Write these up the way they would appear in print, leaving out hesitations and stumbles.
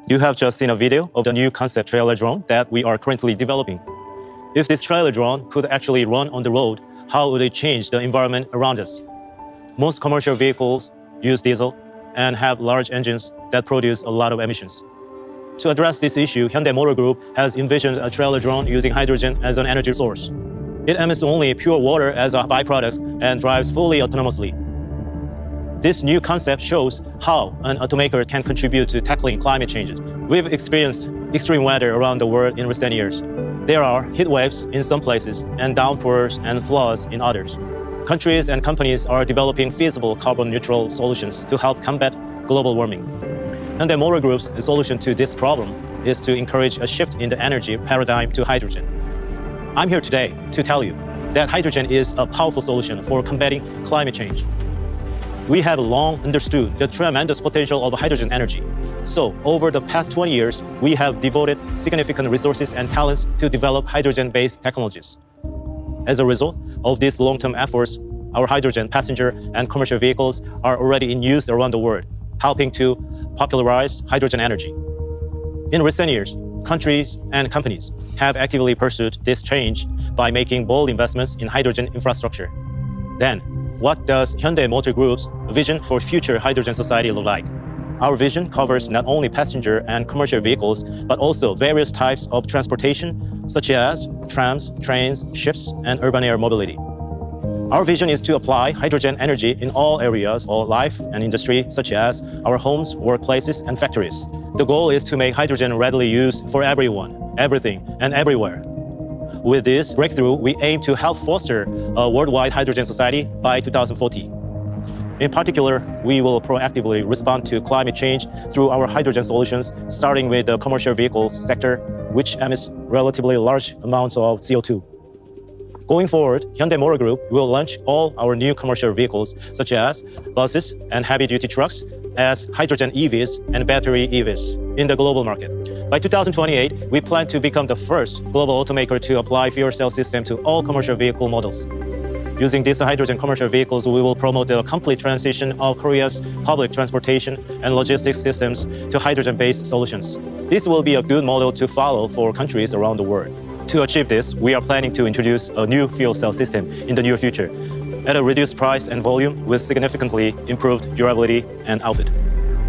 You have just seen a video of the new concept trailer drone that we are currently developing. If this trailer drone could actually run on the road, how would it change the environment around us? Most commercial vehicles use diesel and have large engines that produce a lot of emissions. To address this issue, Hyundai Motor Group has envisioned a trailer drone using hydrogen as an energy source. It emits only pure water as a byproduct and drives fully autonomously. This new concept shows how an automaker can contribute to tackling climate changes. We've experienced extreme weather around the world in recent years. There are heat waves in some places and downpours and floods in others. Countries and companies are developing feasible carbon-neutral solutions to help combat global warming. Hyundai Motor Group's solution to this problem is to encourage a shift in the energy paradigm to hydrogen. I'm here today to tell you that hydrogen is a powerful solution for combating climate change. We have long understood the tremendous potential of hydrogen energy. So, over the past 20 years, we have devoted significant resources and talents to develop hydrogen-based technologies. As a result of these long-term efforts, our hydrogen passenger and commercial vehicles are already in use around the world, helping to popularize hydrogen energy. In recent years, countries and companies have actively pursued this change by making bold investments in hydrogen infrastructure. Then, what does Hyundai Motor Group's vision for future hydrogen society look like? Our vision covers not only passenger and commercial vehicles, but also various types of transportation, such as trams, trains, ships, and urban air mobility. Our vision is to apply hydrogen energy in all areas of life and industry, such as our homes, workplaces, and factories. The goal is to make hydrogen readily used for everyone, everything, and everywhere. With this breakthrough, we aim to help foster a worldwide hydrogen society by 2040. In particular, we will proactively respond to climate change through our hydrogen solutions, starting with the commercial vehicles sector, which emits relatively large amounts of CO2. Going forward, Hyundai Motor Group will launch all our new commercial vehicles, such as buses and heavy-duty trucks, as hydrogen EVs and battery EVs in the global market. By 2028, we plan to become the first global automaker to apply fuel cell system to all commercial vehicle models. Using these hydrogen commercial vehicles, we will promote the complete transition of Korea's public transportation and logistics systems to hydrogen-based solutions. This will be a good model to follow for countries around the world. To achieve this, we are planning to introduce a new fuel cell system in the near future at a reduced price and volume with significantly improved durability and output.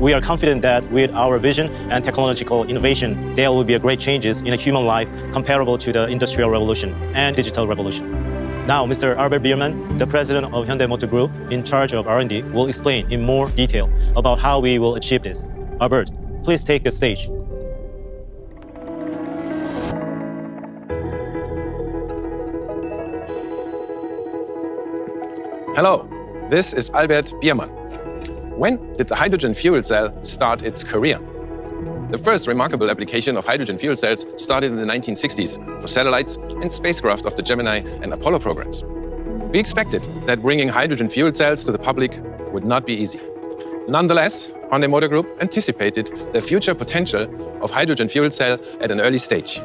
We are confident that with our vision and technological innovation, there will be great changes in a human life comparable to the Industrial Revolution and Digital Revolution. Now, Mr. Albert Biermann, the president of Hyundai Motor Group, in charge of R&D, will explain in more detail about how we will achieve this. Albert, please take the stage. Hello, this is Albert Biermann. When did the hydrogen fuel cell start its career? The first remarkable application of hydrogen fuel cells started in the 1960s for satellites and spacecraft of the Gemini and Apollo programs. We expected that bringing hydrogen fuel cells to the public would not be easy. Nonetheless, Hyundai Motor Group anticipated the future potential of hydrogen fuel cell at an early stage.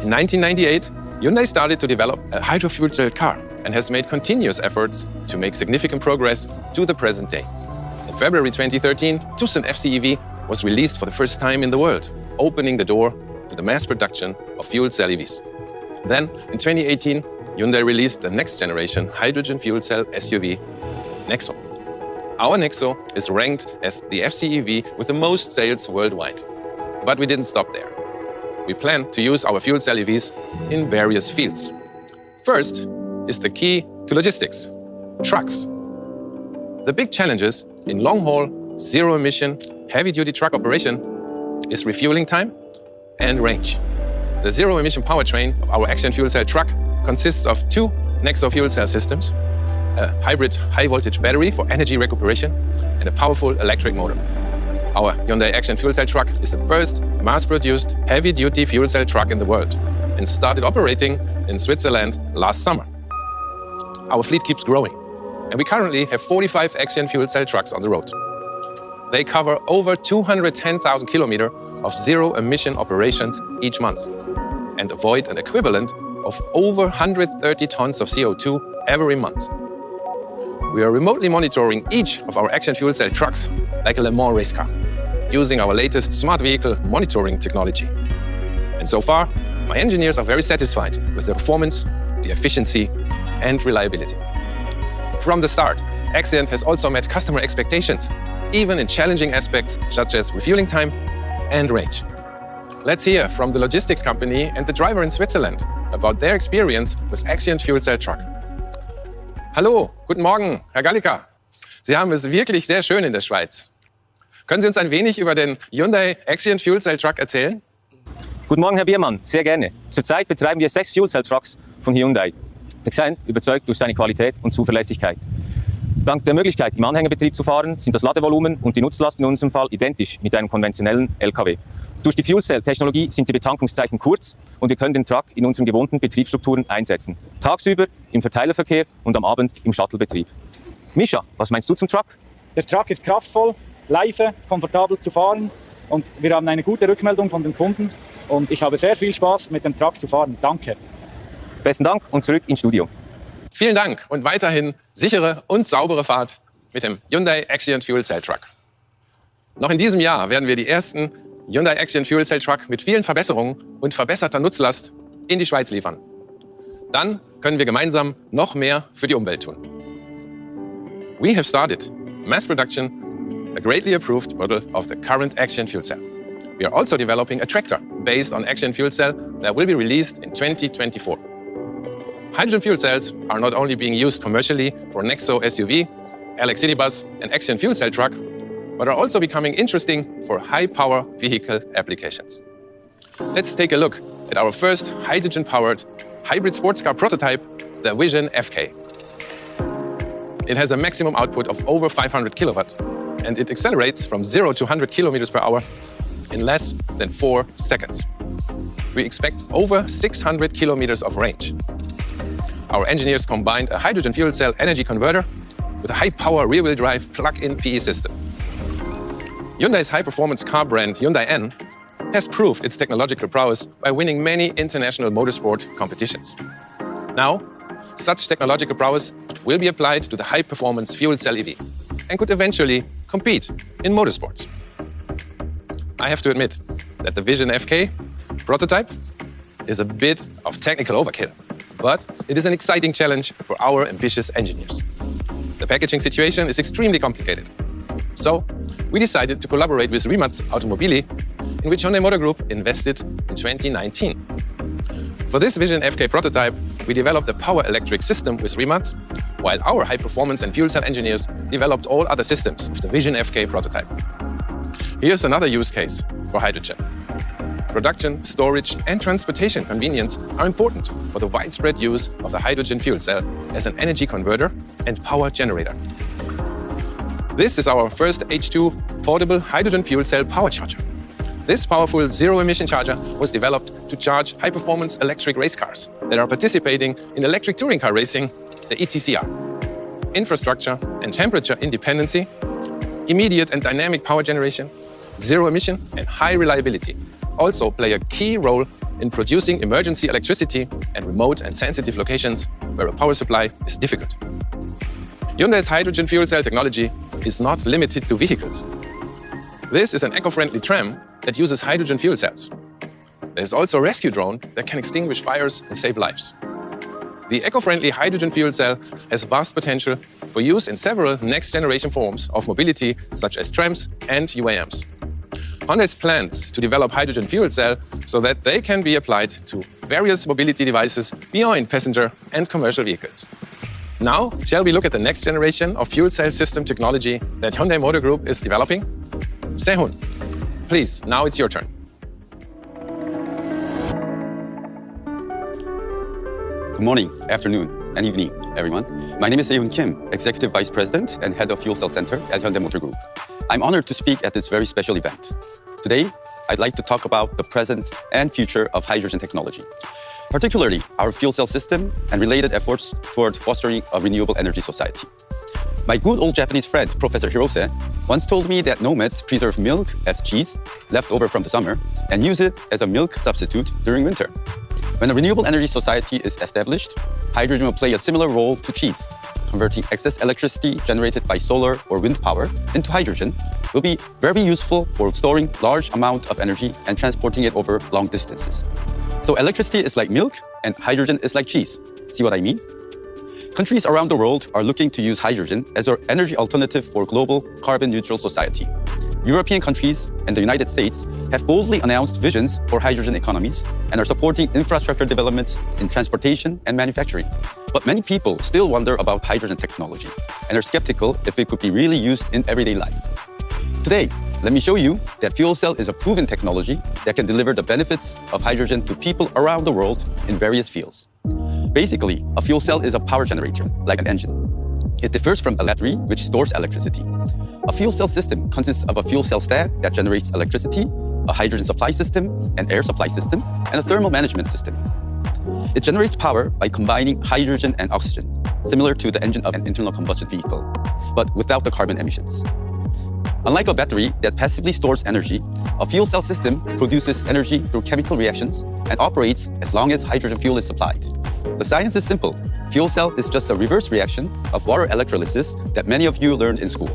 In 1998, Hyundai started to develop a hydrofuel cell car and has made continuous efforts to make significant progress to the present day. In February 2013, Tucson FCEV was released for the first time in the world, opening the door to the mass production of fuel cell EVs. Then, in 2018, Hyundai released the next generation hydrogen fuel cell SUV, Nexo. Our Nexo is ranked as the FCEV with the most sales worldwide. But we didn't stop there. We plan to use our fuel cell EVs in various fields. First is the key to logistics: trucks. The big challenges in long-haul, zero-emission, heavy-duty truck operation is refueling time and range. The zero-emission powertrain of our Axion fuel cell truck consists of two Nexo fuel cell systems, a hybrid high-voltage battery for energy recuperation, and a powerful electric motor. Our Hyundai Axion fuel cell truck is the first mass-produced heavy-duty fuel cell truck in the world and started operating in Switzerland last summer. Our fleet keeps growing, and we currently have 45 Axion fuel cell trucks on the road. They cover over 210,000 kilometers of zero-emission operations each month and avoid an equivalent of over 130 tons of CO2 every month. We are remotely monitoring each of our Axion fuel cell trucks like a Le Mans race car. using our latest smart vehicle monitoring technology. And so far, my engineers are very satisfied with the performance, the efficiency, and reliability. From the start, Axient has also met customer expectations, even in challenging aspects such as refueling time and range. Let's hear from the logistics company and the driver in Switzerland about their experience with Axient Fuel Cell Truck. Hallo, guten Morgen, Herr Gallica. Sie haben es wirklich sehr schön in der Schweiz. Können Sie uns ein wenig über den Hyundai Axient Fuel Cell Truck erzählen? Guten Morgen, Herr Biermann. Sehr gerne. Zurzeit betreiben wir 6 Fuel Cell Trucks von Hyundai. Der Design überzeugt durch seine Qualität und Zuverlässigkeit. Dank der Möglichkeit, im Anhängerbetrieb zu fahren, sind das Ladevolumen und die Nutzlast in unserem Fall identisch mit einem konventionellen LKW. Durch die Fuel Cell-Technologie sind die Betankungszeiten kurz und wir können den Truck in unseren gewohnten Betriebsstrukturen einsetzen. Tagsüber im Verteilerverkehr und am Abend im Shuttlebetrieb. Mischa, was meinst du zum Truck? Der Truck ist kraftvoll, leise, komfortabel zu fahren und wir haben eine gute Rückmeldung von den Kunden und ich habe sehr viel Spaß mit dem Truck zu fahren. Danke. Besten Dank und zurück ins Studio. Vielen Dank und weiterhin sichere und saubere Fahrt mit dem Hyundai Axient Fuel Cell Truck. Noch in diesem Jahr werden wir die ersten Hyundai Axient Fuel Cell Truck mit vielen Verbesserungen und verbesserter Nutzlast in die Schweiz liefern. Dann können wir gemeinsam noch mehr für die Umwelt tun. We have started mass production, a greatly approved model of the current Axient Fuel Cell. We are also developing a tractor based on Axient Fuel Cell that will be released in 2024. Hydrogen fuel cells are not only being used commercially for Nexo SUV, LX City Bus, and Axient Fuel Cell Truck, but are also becoming interesting for high-power vehicle applications. Let's take a look at our first hydrogen-powered hybrid sports car prototype, the Vision FK. It has a maximum output of over 500 kilowatt, and it accelerates from 0 to 100 kilometers per hour in less than 4 seconds. We expect over 600 kilometers of range. Our engineers combined a hydrogen fuel cell energy converter with a high-power rear-wheel drive plug-in PE system. Hyundai's high-performance car brand Hyundai N has proved its technological prowess by winning many international motorsport competitions. Now, such technological prowess will be applied to the high-performance fuel cell EV and could eventually compete in motorsports. I have to admit that the Vision FK prototype is a bit of technical overkill, but it is an exciting challenge for our ambitious engineers. The packaging situation is extremely complicated. So, we decided to collaborate with Rimac Automobili, in which Hyundai Motor Group invested in 2019. For this Vision FK prototype, we developed a power electric system with Rimac, while our high-performance and fuel cell engineers developed all other systems of the Vision FK prototype. Here's another use case for hydrogen. Production, storage, and transportation convenience are important for the widespread use of the hydrogen fuel cell as an energy converter and power generator. This is our first H2 portable hydrogen fuel cell power charger. This powerful zero-emission charger was developed to charge high-performance electric race cars that are participating in electric touring car racing, the ETCR. Infrastructure and temperature independency, immediate and dynamic power generation, zero emission, and high reliability also play a key role in producing emergency electricity at remote and sensitive locations where a power supply is difficult. Hyundai's hydrogen fuel cell technology is not limited to vehicles. This is an eco-friendly tram that uses hydrogen fuel cells. There is also a rescue drone that can extinguish fires and save lives. The eco-friendly hydrogen fuel cell has vast potential for use in several next-generation forms of mobility, such as trams and UAMs. Hyundai's plans to develop hydrogen fuel cell so that they can be applied to various mobility devices beyond passenger and commercial vehicles. Now, shall we look at the next generation of fuel cell system technology that Hyundai Motor Group is developing? Sehun, please, now it's your turn. Good morning, afternoon, and evening, everyone. My name is Sehun Kim, Executive Vice President and Head of Fuel Cell Center at Hyundai Motor Group. I'm honored to speak at this very special event. Today, I'd like to talk about the present and future of hydrogen technology, particularly our fuel cell system and related efforts toward fostering a renewable energy society. My good old Japanese friend, Professor Hirose, once told me that nomads preserve milk as cheese, left over from the summer, and use it as a milk substitute during winter. When a renewable energy society is established, hydrogen will play a similar role to cheese, converting excess electricity generated by solar or wind power into hydrogen will be very useful for storing large amounts of energy and transporting it over long distances. So electricity is like milk and hydrogen is like cheese. See what I mean? Countries around the world are looking to use hydrogen as an energy alternative for global carbon-neutral society. European countries and the United States have boldly announced visions for hydrogen economies and are supporting infrastructure development in transportation and manufacturing. But many people still wonder about hydrogen technology and are skeptical if it could be really used in everyday life. Today, let me show you that fuel cell is a proven technology that can deliver the benefits of hydrogen to people around the world in various fields. Basically, a fuel cell is a power generator, like an engine. It differs from a battery, which stores electricity. A fuel cell system consists of a fuel cell stack that generates electricity, a hydrogen supply system, an air supply system, and a thermal management system. It generates power by combining hydrogen and oxygen, similar to the engine of an internal combustion vehicle, but without the carbon emissions. Unlike a battery that passively stores energy, a fuel cell system produces energy through chemical reactions and operates as long as hydrogen fuel is supplied. The science is simple. Fuel cell is just a reverse reaction of water electrolysis that many of you learned in school.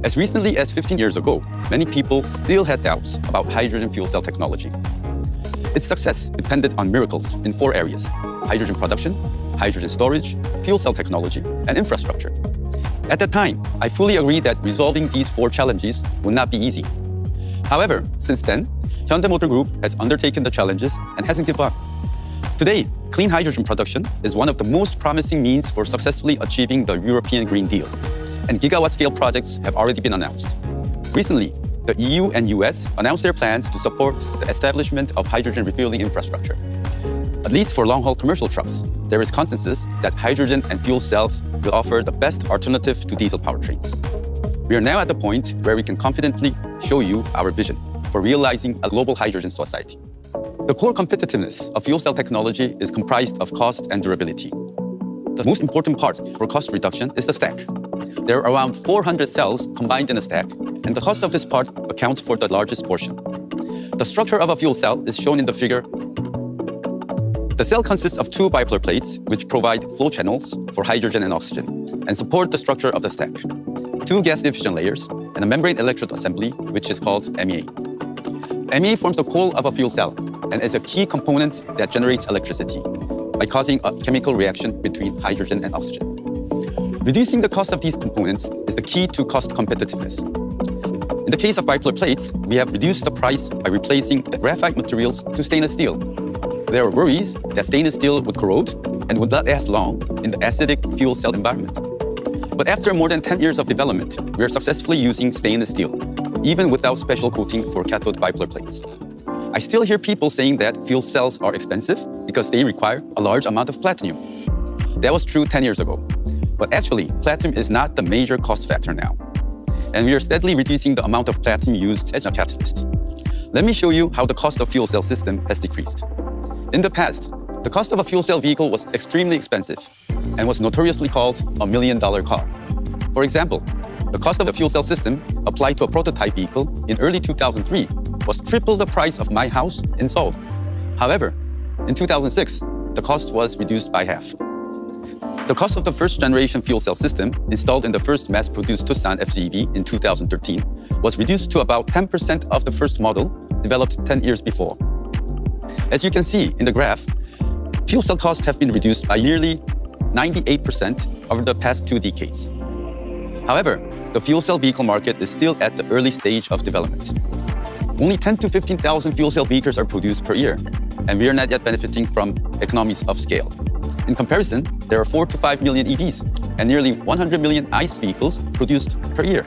As recently as 15 years ago, many people still had doubts about hydrogen fuel cell technology. Its success depended on miracles in 4 areas: hydrogen production, hydrogen storage, fuel cell technology, and infrastructure. At that time, I fully agree that resolving these 4 challenges would not be easy. However, since then, Hyundai Motor Group has undertaken the challenges and hasn't given up. Today, clean hydrogen production is one of the most promising means for successfully achieving the European Green Deal, and gigawatt-scale projects have already been announced. Recently, the EU and US announced their plans to support the establishment of hydrogen refueling infrastructure. At least for long-haul commercial trucks, there is consensus that hydrogen and fuel cells will offer the best alternative to diesel powertrains. We are now at the point where we can confidently show you our vision for realizing a global hydrogen society. The core competitiveness of fuel cell technology is comprised of cost and durability. The most important part for cost reduction is the stack. There are around 400 cells combined in a stack, and the cost of this part accounts for the largest portion. The structure of a fuel cell is shown in the figure. The cell consists of 2 bipolar plates, which provide flow channels for hydrogen and oxygen, and support the structure of the stack, 2 gas diffusion layers, and a membrane electrode assembly, which is called MEA. MEA forms the core of a fuel cell and is a key component that generates electricity by causing a chemical reaction between hydrogen and oxygen. Reducing the cost of these components is the key to cost competitiveness. In the case of bipolar plates, we have reduced the price by replacing the graphite materials to stainless steel. There are worries that stainless steel would corrode and would not last long in the acidic fuel cell environment. But after more than 10 years of development, we are successfully using stainless steel, even without special coating for cathode bipolar plates. I still hear people saying that fuel cells are expensive because they require a large amount of platinum. That was true 10 years ago. But actually, platinum is not the major cost factor now. And we are steadily reducing the amount of platinum used as a catalyst. Let me show you how the cost of fuel cell system has decreased. In the past, the cost of a fuel cell vehicle was extremely expensive and was notoriously called a $1 million car. For example, the cost of a fuel cell system applied to a prototype vehicle in early 2003 was triple the price of my house in Seoul. However, in 2006, the cost was reduced by half. The cost of the first-generation fuel cell system installed in the first mass-produced Tucson FCEV in 2013 was reduced to about 10% of the first model developed 10 years before. As you can see in the graph, fuel cell costs have been reduced by nearly 98% over the past 2 decades. However, the fuel cell vehicle market is still at the early stage of development. Only 10 to 15,000 fuel cell vehicles are produced per year, and we are not yet benefiting from economies of scale. In comparison, there are 4 to 5 million EVs and nearly 100 million ICE vehicles produced per year.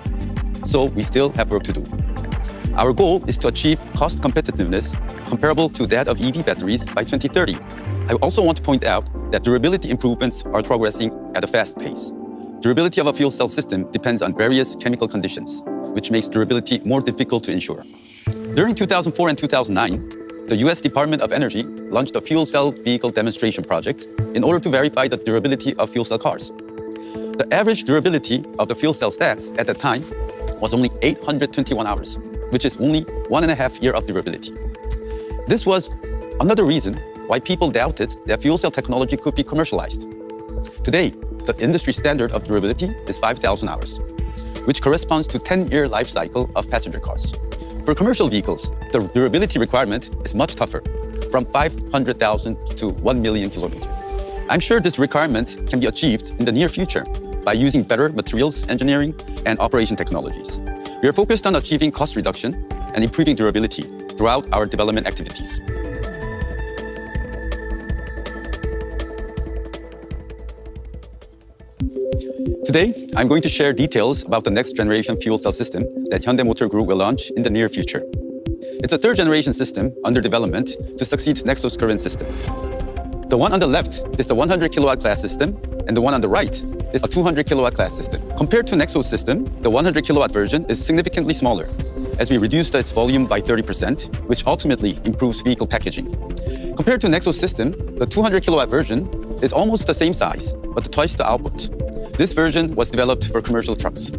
So we still have work to do. Our goal is to achieve cost competitiveness comparable to that of EV batteries by 2030. I also want to point out that durability improvements are progressing at a fast pace. Durability of a fuel cell system depends on various chemical conditions, which makes durability more difficult to ensure. During 2004 and 2009, the US Department of Energy launched a fuel cell vehicle demonstration project in order to verify the durability of fuel cell cars. The average durability of the fuel cell stacks at that time was only 821 hours, which is only 1.5 years of durability. This was another reason why people doubted that fuel cell technology could be commercialized. Today, the industry standard of durability is 5,000 hours, which corresponds to 10-year life cycle of passenger cars. For commercial vehicles, the durability requirement is much tougher, from 500,000 to 1 million kilometers. I'm sure this requirement can be achieved in the near future by using better materials engineering and operation technologies. We are focused on achieving cost reduction and improving durability throughout our development activities. Today, I'm going to share details about the next generation fuel cell system that Hyundai Motor Group will launch in the near future. It's a third generation system under development to succeed Nexo's current system. The one on the left is the 100 kilowatt class system, and the one on the right is a 200 kilowatt class system. Compared to Nexo's system, the 100 kilowatt version is significantly smaller, as we reduced its volume by 30%, which ultimately improves vehicle packaging. Compared to Nexo's system, the 200 kilowatt version is almost the same size, but twice the output. This version was developed for commercial trucks.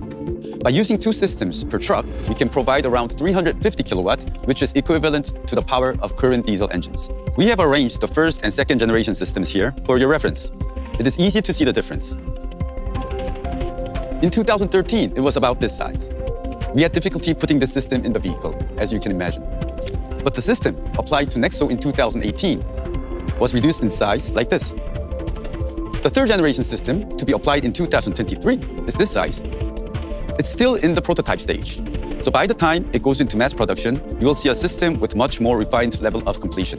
By using two systems per truck, we can provide around 350 kilowatt, which is equivalent to the power of current diesel engines. We have arranged the first and second generation systems here for your reference. It is easy to see the difference. In 2013, it was about this size. We had difficulty putting the system in the vehicle, as you can imagine. But the system applied to Nexo in 2018 was reduced in size like this. The third generation system to be applied in 2023 is this size. It's still in the prototype stage. So by the time it goes into mass production, you will see a system with much more refined level of completion.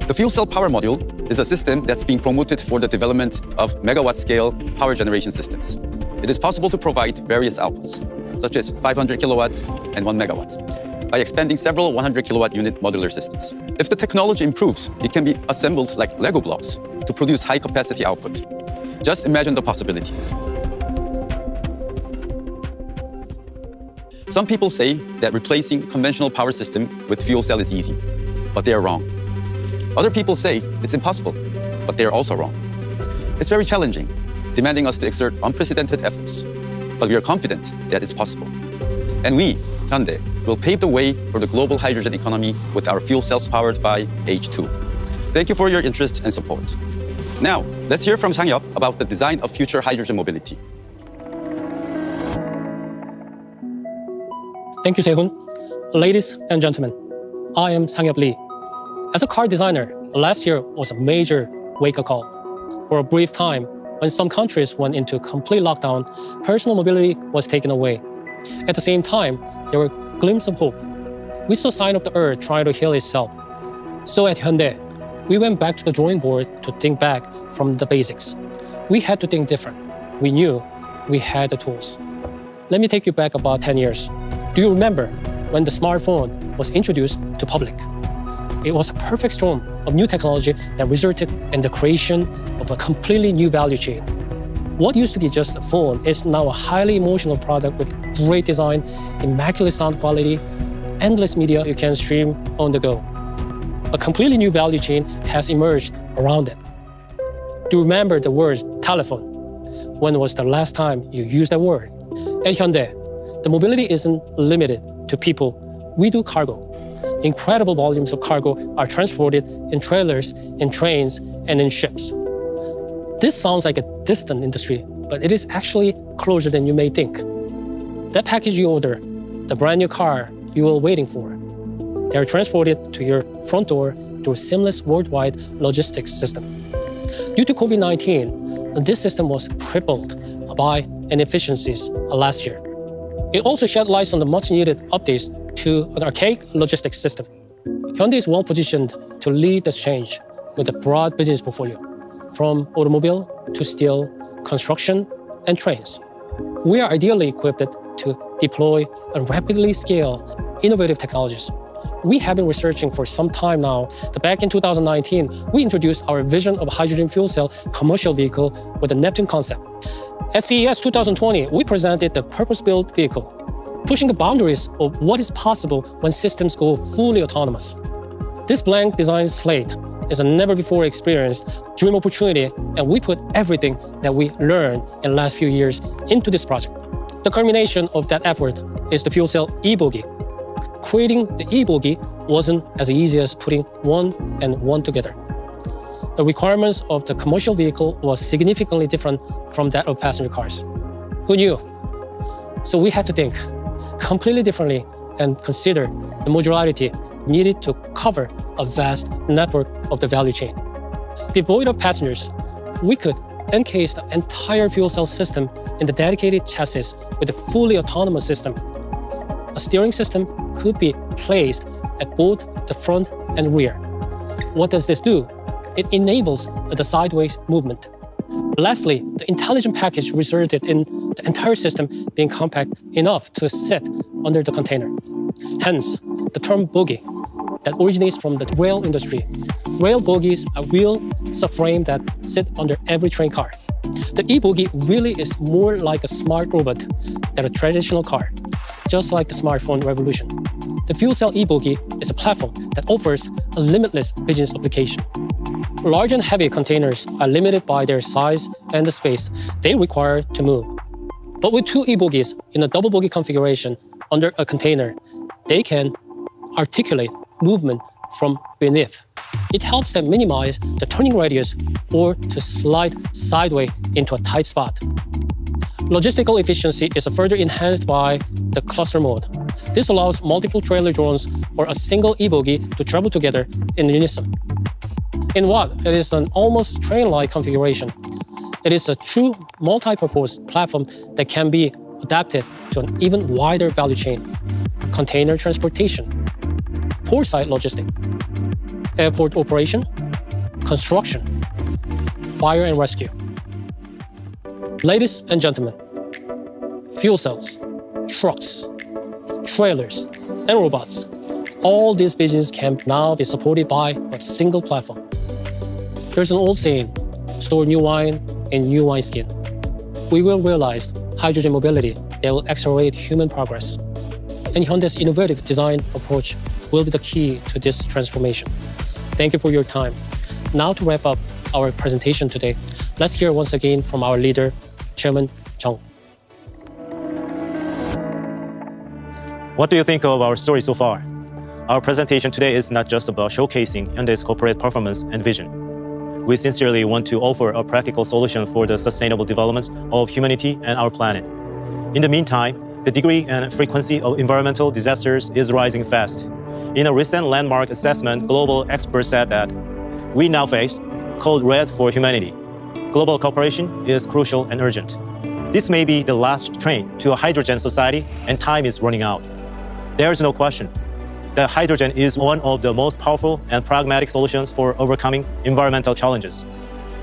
The fuel cell power module is a system that's being promoted for the development of megawatt scale power generation systems. It is possible to provide various outputs, such as 500 kilowatts and 1 megawatt, by expanding several 100 kilowatt unit modular systems. If the technology improves, it can be assembled like Lego blocks to produce high capacity output. Just imagine the possibilities. Some people say that replacing conventional power system with fuel cell is easy, but they are wrong. Other people say it's impossible, but they are also wrong. It's very challenging, demanding us to exert unprecedented efforts, but we are confident that it's possible. And we, Hyundai, will pave the way for the global hydrogen economy with our fuel cells powered by H2. Thank you for your interest and support. Now, let's hear from Sang-Yup about the design of future hydrogen mobility. Thank you, Sehun. Ladies and gentlemen, I am Sang-Yup Lee. As a car designer, last year was a major wake-up call. For a brief time, when some countries went into complete lockdown, personal mobility was taken away. At the same time, there were glimpses of hope. We saw signs of the earth trying to heal itself. So at Hyundai, we went back to the drawing board to think back from the basics. We had to think different. We knew we had the tools. Let me take you back about 10 years. Do you remember when the smartphone was introduced to public? It was a perfect storm of new technology that resulted in the creation of a completely new value chain. What used to be just a phone is now a highly emotional product with great design, immaculate sound quality, endless media you can stream on the go. A completely new value chain has emerged around it. Do you remember the word telephone? When was the last time you used that word? At Hyundai, the mobility isn't limited to people. We do cargo. Incredible volumes of cargo are transported in trailers, in trains, and in ships. This sounds like a distant industry, but it is actually closer than you may think. That package you order, the brand new car you were waiting for, they're transported to your front door through a seamless worldwide logistics system. Due to COVID-19, this system was crippled by inefficiencies last year. It also shed light on the much-needed updates to an archaic logistics system. Hyundai is well-positioned to lead this change with a broad business portfolio, from automobile to steel, construction, and trains. We are ideally equipped to deploy and rapidly scale innovative technologies. We have been researching for some time now that back in 2019, we introduced our vision of a hydrogen fuel cell commercial vehicle with the Neptune concept. At CES 2020, we presented the purpose-built vehicle, pushing the boundaries of what is possible when systems go fully autonomous. This blank design slate is a never-before experienced dream opportunity, and we put everything that we learned in the last few years into this project. The culmination of that effort is the fuel cell e-bogie. Creating the e-bogie wasn't as easy as putting one and one together. the requirements of the commercial vehicle was significantly different from that of passenger cars. Who knew? So we had to think completely differently and consider the modularity needed to cover a vast network of the value chain. Devoid of passengers, we could encase the entire fuel cell system in the dedicated chassis with a fully autonomous system. A steering system could be placed at both the front and rear. What does this do? It enables the sideways movement. Lastly, the intelligent package resulted in the entire system being compact enough to sit under the container. Hence, the term bogie that originates from the rail industry. Rail bogies are wheel subframe that sit under every train car. The e-bogie really is more like a smart robot than a traditional car, just like the smartphone revolution. The fuel cell e-bogie is a platform that offers a limitless business application. Large and heavy containers are limited by their size and the space they require to move. But with two e-bogies in a double bogie configuration under a container, they can articulate movement from beneath. It helps them minimize the turning radius or to slide sideways into a tight spot. Logistical efficiency is further enhanced by the cluster mode. This allows multiple trailer drones or a single e-bogie to travel together in unison. In what? It is an almost train-like configuration. It is a true multi-purpose platform that can be adapted to an even wider value chain: container transportation, port site logistics, airport operation, construction, fire and rescue. Ladies and gentlemen, fuel cells, trucks, trailers, and robots, all these businesses can now be supported by a single platform. There's an old saying, store new wine in new wineskin. We will realize hydrogen mobility that will accelerate human progress. And Hyundai's innovative design approach will be the key to this transformation. Thank you for your time. Now to wrap up our presentation today, let's hear once again from our leader, Chairman Chung. What do you think of our story so far? Our presentation today is not just about showcasing Hyundai's corporate performance and vision. We sincerely want to offer a practical solution for the sustainable development of humanity and our planet. In the meantime, the degree and frequency of environmental disasters is rising fast. In a recent landmark assessment, global experts said that we now face code red for humanity. Global cooperation is crucial and urgent. This may be the last train to a hydrogen society, and time is running out. There is no question that hydrogen is one of the most powerful and pragmatic solutions for overcoming environmental challenges.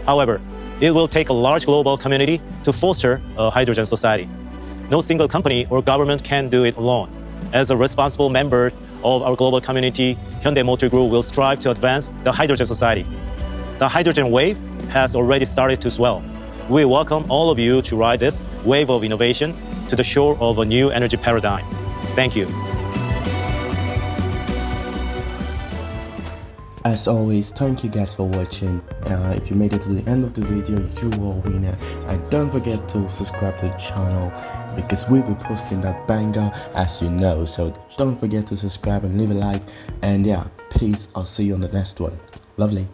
However, it will take a large global community to foster a hydrogen society. No single company or government can do it alone. As a responsible member of our global community, Hyundai Motor Group will strive to advance the hydrogen society. The hydrogen wave has already started to swell. We welcome all of you to ride this wave of innovation to the shore of a new energy paradigm. Thank you. As always, thank you guys for watching. If you made it to the end of the video, you are a winner. And don't forget to subscribe to the channel because we'll be posting that banger, as you know. So don't forget to subscribe and leave a like. And yeah, peace. I'll see you on the next one. Lovely.